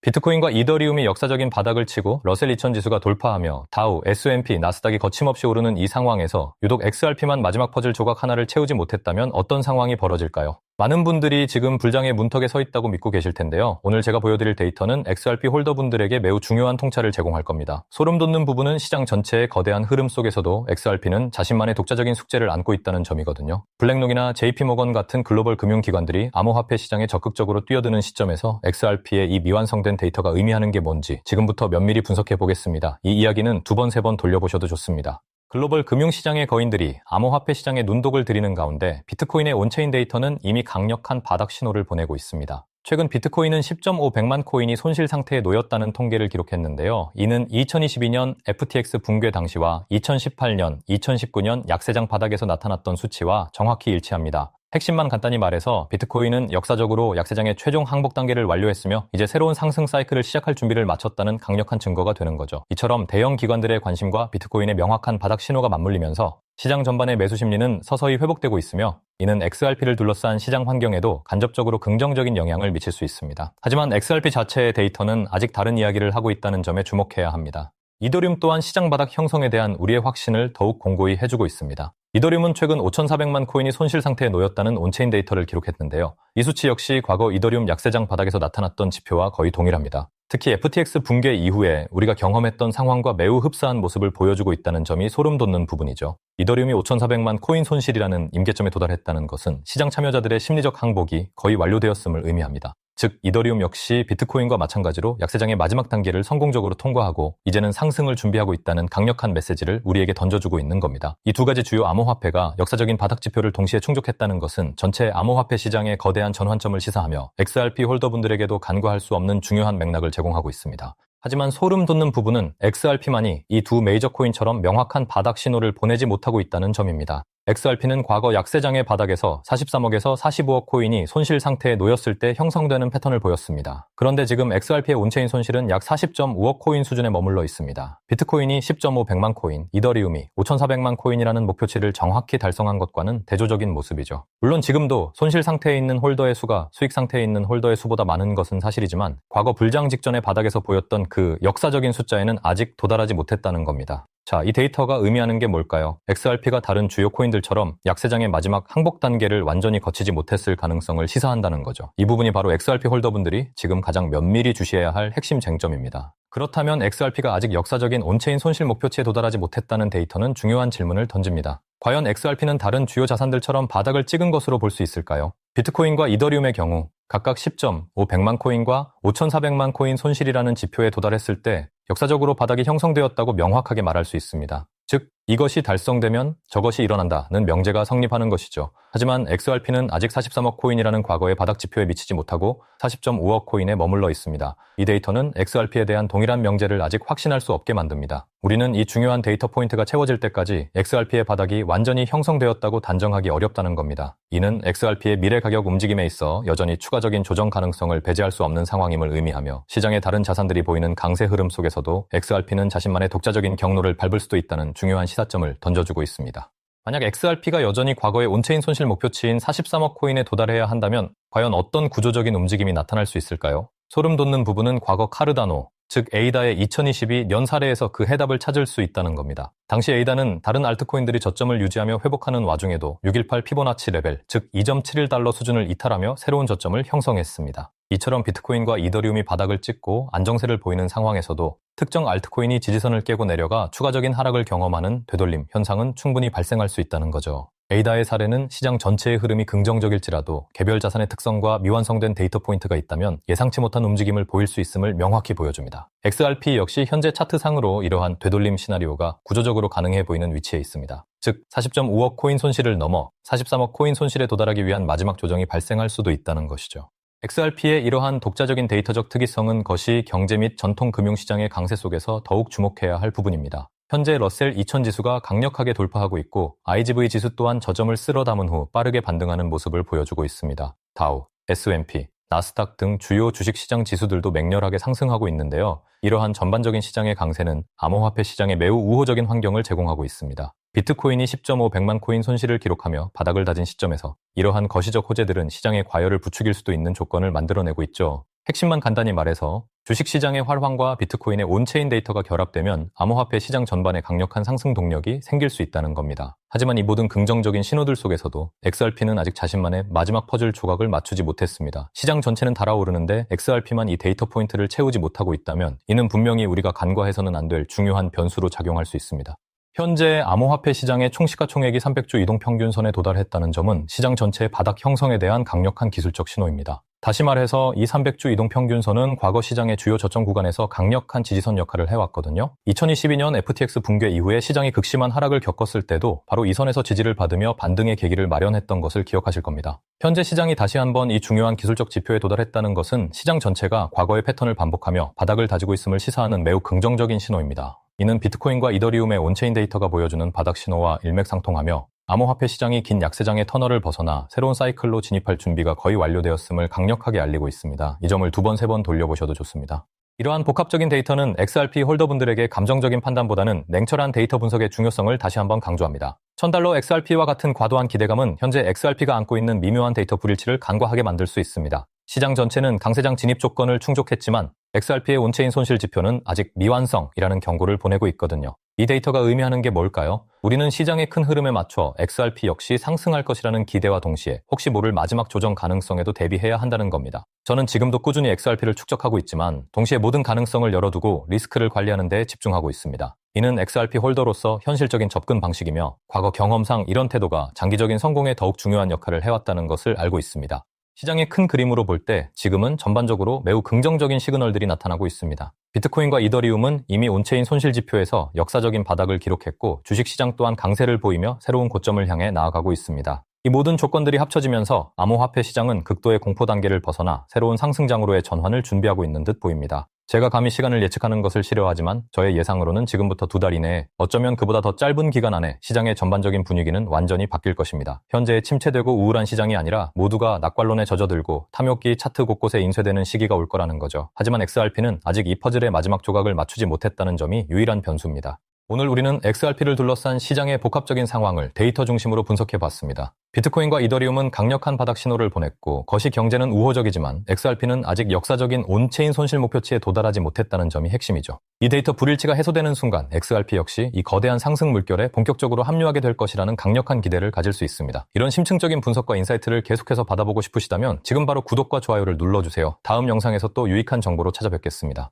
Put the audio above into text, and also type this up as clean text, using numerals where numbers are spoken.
비트코인과 이더리움이 역사적인 바닥을 치고 러셀 2000 지수가 돌파하며 다우, S&P, 나스닥이 거침없이 오르는 이 상황에서 유독 XRP만 마지막 퍼즐 조각 하나를 채우지 못했다면 어떤 상황이 벌어질까요? 많은 분들이 지금 불장의 문턱에 서 있다고 믿고 계실 텐데요. 오늘 제가 보여드릴 데이터는 XRP 홀더분들에게 매우 중요한 통찰을 제공할 겁니다. 소름 돋는 부분은 시장 전체의 거대한 흐름 속에서도 XRP는 자신만의 독자적인 숙제를 안고 있다는 점이거든요. 블랙록이나 JP모건 같은 글로벌 금융기관들이 암호화폐 시장에 적극적으로 뛰어드는 시점에서 XRP의 이 미완성된 데이터가 의미하는 게 뭔지 지금부터 면밀히 분석해 보겠습니다. 이 이야기는 두 번, 세 번 돌려보셔도 좋습니다. 글로벌 금융시장의 거인들이 암호화폐 시장에 눈독을 들이는 가운데 비트코인의 온체인 데이터는 이미 강력한 바닥 신호를 보내고 있습니다. 최근 비트코인은 10.5백만 코인이 손실 상태에 놓였다는 통계를 기록했는데요. 이는 2022년 FTX 붕괴 당시와 2018년, 2019년 약세장 바닥에서 나타났던 수치와 정확히 일치합니다. 핵심만 간단히 말해서 비트코인은 역사적으로 약세장의 최종 항복 단계를 완료했으며 이제 새로운 상승 사이클을 시작할 준비를 마쳤다는 강력한 증거가 되는 거죠. 이처럼 대형 기관들의 관심과 비트코인의 명확한 바닥 신호가 맞물리면서 시장 전반의 매수 심리는 서서히 회복되고 있으며 이는 XRP를 둘러싼 시장 환경에도 간접적으로 긍정적인 영향을 미칠 수 있습니다. 하지만 XRP 자체의 데이터는 아직 다른 이야기를 하고 있다는 점에 주목해야 합니다. 이더리움 또한 시장 바닥 형성에 대한 우리의 확신을 더욱 공고히 해주고 있습니다. 이더리움은 최근 5,400만 코인이 손실 상태에 놓였다는 온체인 데이터를 기록했는데요. 이 수치 역시 과거 이더리움 약세장 바닥에서 나타났던 지표와 거의 동일합니다. 특히 FTX 붕괴 이후에 우리가 경험했던 상황과 매우 흡사한 모습을 보여주고 있다는 점이 소름 돋는 부분이죠. 이더리움이 5,400만 코인 손실이라는 임계점에 도달했다는 것은 시장 참여자들의 심리적 항복이 거의 완료되었음을 의미합니다. 즉, 이더리움 역시 비트코인과 마찬가지로 약세장의 마지막 단계를 성공적으로 통과하고 이제는 상승을 준비하고 있다는 강력한 메시지를 우리에게 던져주고 있는 겁니다. 이 두 가지 주요 암호화폐가 역사적인 바닥 지표를 동시에 충족했다는 것은 전체 암호화폐 시장의 거대한 전환점을 시사하며 XRP 홀더분들에게도 간과할 수 없는 중요한 맥락을 제공하고 있습니다. 하지만 소름 돋는 부분은 XRP만이 이 두 메이저 코인처럼 명확한 바닥 신호를 보내지 못하고 있다는 점입니다. XRP는 과거 약세장의 바닥에서 43억에서 45억 코인이 손실 상태에 놓였을 때 형성되는 패턴을 보였습니다. 그런데 지금 XRP의 온체인 손실은 약 40.5억 코인 수준에 머물러 있습니다. 비트코인이 10.5백만 코인, 이더리움이 5,400만 코인이라는 목표치를 정확히 달성한 것과는 대조적인 모습이죠. 물론 지금도 손실 상태에 있는 홀더의 수가 수익 상태에 있는 홀더의 수보다 많은 것은 사실이지만 과거 불장 직전의 바닥에서 보였던 그 역사적인 숫자에는 아직 도달하지 못했다는 겁니다. 자, 이 데이터가 의미하는 게 뭘까요? XRP가 다른 주요 코인들처럼 약세장의 마지막 항복 단계를 완전히 거치지 못했을 가능성을 시사한다는 거죠. 이 부분이 바로 XRP 홀더분들이 지금 가장 면밀히 주시해야 할 핵심 쟁점입니다. 그렇다면 XRP가 아직 역사적인 온체인 손실 목표치에 도달하지 못했다는 데이터는 중요한 질문을 던집니다. 과연 XRP는 다른 주요 자산들처럼 바닥을 찍은 것으로 볼 수 있을까요? 비트코인과 이더리움의 경우 각각 10.5백만 코인과 5,400만 코인 손실이라는 지표에 도달했을 때 역사적으로 바닥이 형성되었다고 명확하게 말할 수 있습니다. 즉, 이것이 달성되면 저것이 일어난다는 명제가 성립하는 것이죠. 하지만 XRP는 아직 43억 코인이라는 과거의 바닥 지표에 미치지 못하고 40.5억 코인에 머물러 있습니다. 이 데이터는 XRP에 대한 동일한 명제를 아직 확신할 수 없게 만듭니다. 우리는 이 중요한 데이터 포인트가 채워질 때까지 XRP의 바닥이 완전히 형성되었다고 단정하기 어렵다는 겁니다. 이는 XRP의 미래 가격 움직임에 있어 여전히 추가적인 조정 가능성을 배제할 수 없는 상황임을 의미하며 시장의 다른 자산들이 보이는 강세 흐름 속에서도 XRP는 자신만의 독자적인 경로를 밟을 수도 있다는 중요한 시사점을 던져주고 있습니다. 만약 XRP가 여전히 과거의 온체인 손실 목표치인 43억 코인에 도달해야 한다면 과연 어떤 구조적인 움직임이 나타날 수 있을까요? 소름 돋는 부분은 과거 카르다노, 즉 에이다의 2022 년 사례에서 그 해답을 찾을 수 있다는 겁니다. 당시 에이다는 다른 알트코인들이 저점을 유지하며 회복하는 와중에도 618 피보나치 레벨, 즉 2.71달러 수준을 이탈하며 새로운 저점을 형성했습니다. 이처럼 비트코인과 이더리움이 바닥을 찍고 안정세를 보이는 상황에서도 특정 알트코인이 지지선을 깨고 내려가 추가적인 하락을 경험하는 되돌림 현상은 충분히 발생할 수 있다는 거죠. 에이다의 사례는 시장 전체의 흐름이 긍정적일지라도 개별 자산의 특성과 미완성된 데이터 포인트가 있다면 예상치 못한 움직임을 보일 수 있음을 명확히 보여줍니다. XRP 역시 현재 차트상으로 이러한 되돌림 시나리오가 구조적으로 가능해 보이는 위치에 있습니다. 즉 40.5억 코인 손실을 넘어 43억 코인 손실에 도달하기 위한 마지막 조정이 발생할 수도 있다는 것이죠. XRP의 이러한 독자적인 데이터적 특이성은 거시 경제 및 전통 금융시장의 강세 속에서 더욱 주목해야 할 부분입니다. 현재 러셀 2000 지수가 강력하게 돌파하고 있고 IGV 지수 또한 저점을 쓸어 담은 후 빠르게 반등하는 모습을 보여주고 있습니다. 다우, S&P, 나스닥 등 주요 주식시장 지수들도 맹렬하게 상승하고 있는데요. 이러한 전반적인 시장의 강세는 암호화폐 시장에 매우 우호적인 환경을 제공하고 있습니다. 비트코인이 10.5백만 코인 손실을 기록하며 바닥을 다진 시점에서 이러한 거시적 호재들은 시장의 과열을 부추길 수도 있는 조건을 만들어내고 있죠. 핵심만 간단히 말해서 주식시장의 활황과 비트코인의 온체인 데이터가 결합되면 암호화폐 시장 전반에 강력한 상승 동력이 생길 수 있다는 겁니다. 하지만 이 모든 긍정적인 신호들 속에서도 XRP는 아직 자신만의 마지막 퍼즐 조각을 맞추지 못했습니다. 시장 전체는 달아오르는데 XRP만 이 데이터 포인트를 채우지 못하고 있다면 이는 분명히 우리가 간과해서는 안 될 중요한 변수로 작용할 수 있습니다. 현재 암호화폐 시장의 총시가총액이 300조 이동평균선에 도달했다는 점은 시장 전체의 바닥 형성에 대한 강력한 기술적 신호입니다. 다시 말해서 이 300주 이동평균선은 과거 시장의 주요 저점 구간에서 강력한 지지선 역할을 해왔거든요. 2022년 FTX 붕괴 이후에 시장이 극심한 하락을 겪었을 때도 바로 이 선에서 지지를 받으며 반등의 계기를 마련했던 것을 기억하실 겁니다. 현재 시장이 다시 한번 이 중요한 기술적 지표에 도달했다는 것은 시장 전체가 과거의 패턴을 반복하며 바닥을 다지고 있음을 시사하는 매우 긍정적인 신호입니다. 이는 비트코인과 이더리움의 온체인 데이터가 보여주는 바닥 신호와 일맥상통하며 암호화폐 시장이 긴 약세장의 터널을 벗어나 새로운 사이클로 진입할 준비가 거의 완료되었음을 강력하게 알리고 있습니다. 이 점을 2번, 3번 돌려보셔도 좋습니다. 이러한 복합적인 데이터는 XRP 홀더분들에게 감정적인 판단보다는 냉철한 데이터 분석의 중요성을 다시 한번 강조합니다. $1000 XRP와 같은 과도한 기대감은 현재 XRP가 안고 있는 미묘한 데이터 불일치를 간과하게 만들 수 있습니다. 시장 전체는 강세장 진입 조건을 충족했지만 XRP의 온체인 손실 지표는 아직 미완성이라는 경고를 보내고 있거든요. 이 데이터가 의미하는 게 뭘까요? 우리는 시장의 큰 흐름에 맞춰 XRP 역시 상승할 것이라는 기대와 동시에 혹시 모를 마지막 조정 가능성에도 대비해야 한다는 겁니다. 저는 지금도 꾸준히 XRP를 축적하고 있지만 동시에 모든 가능성을 열어두고 리스크를 관리하는 데 집중하고 있습니다. 이는 XRP 홀더로서 현실적인 접근 방식이며 과거 경험상 이런 태도가 장기적인 성공에 더욱 중요한 역할을 해왔다는 것을 알고 있습니다. 시장의 큰 그림으로 볼 때 지금은 전반적으로 매우 긍정적인 시그널들이 나타나고 있습니다. 비트코인과 이더리움은 이미 온체인 손실 지표에서 역사적인 바닥을 기록했고 주식시장 또한 강세를 보이며 새로운 고점을 향해 나아가고 있습니다. 이 모든 조건들이 합쳐지면서 암호화폐 시장은 극도의 공포 단계를 벗어나 새로운 상승장으로의 전환을 준비하고 있는 듯 보입니다. 제가 감히 시간을 예측하는 것을 싫어하지만 저의 예상으로는 지금부터 2달 이내에 어쩌면 그보다 더 짧은 기간 안에 시장의 전반적인 분위기는 완전히 바뀔 것입니다. 현재의 침체되고 우울한 시장이 아니라 모두가 낙관론에 젖어들고 탐욕기 차트 곳곳에 인쇄되는 시기가 올 거라는 거죠. 하지만 XRP는 아직 이 퍼즐의 마지막 조각을 맞추지 못했다는 점이 유일한 변수입니다. 오늘 우리는 XRP를 둘러싼 시장의 복합적인 상황을 데이터 중심으로 분석해봤습니다. 비트코인과 이더리움은 강력한 바닥 신호를 보냈고 거시 경제는 우호적이지만 XRP는 아직 역사적인 온체인 손실 목표치에 도달하지 못했다는 점이 핵심이죠. 이 데이터 불일치가 해소되는 순간 XRP 역시 이 거대한 상승 물결에 본격적으로 합류하게 될 것이라는 강력한 기대를 가질 수 있습니다. 이런 심층적인 분석과 인사이트를 계속해서 받아보고 싶으시다면 지금 바로 구독과 좋아요를 눌러주세요. 다음 영상에서 또 유익한 정보로 찾아뵙겠습니다.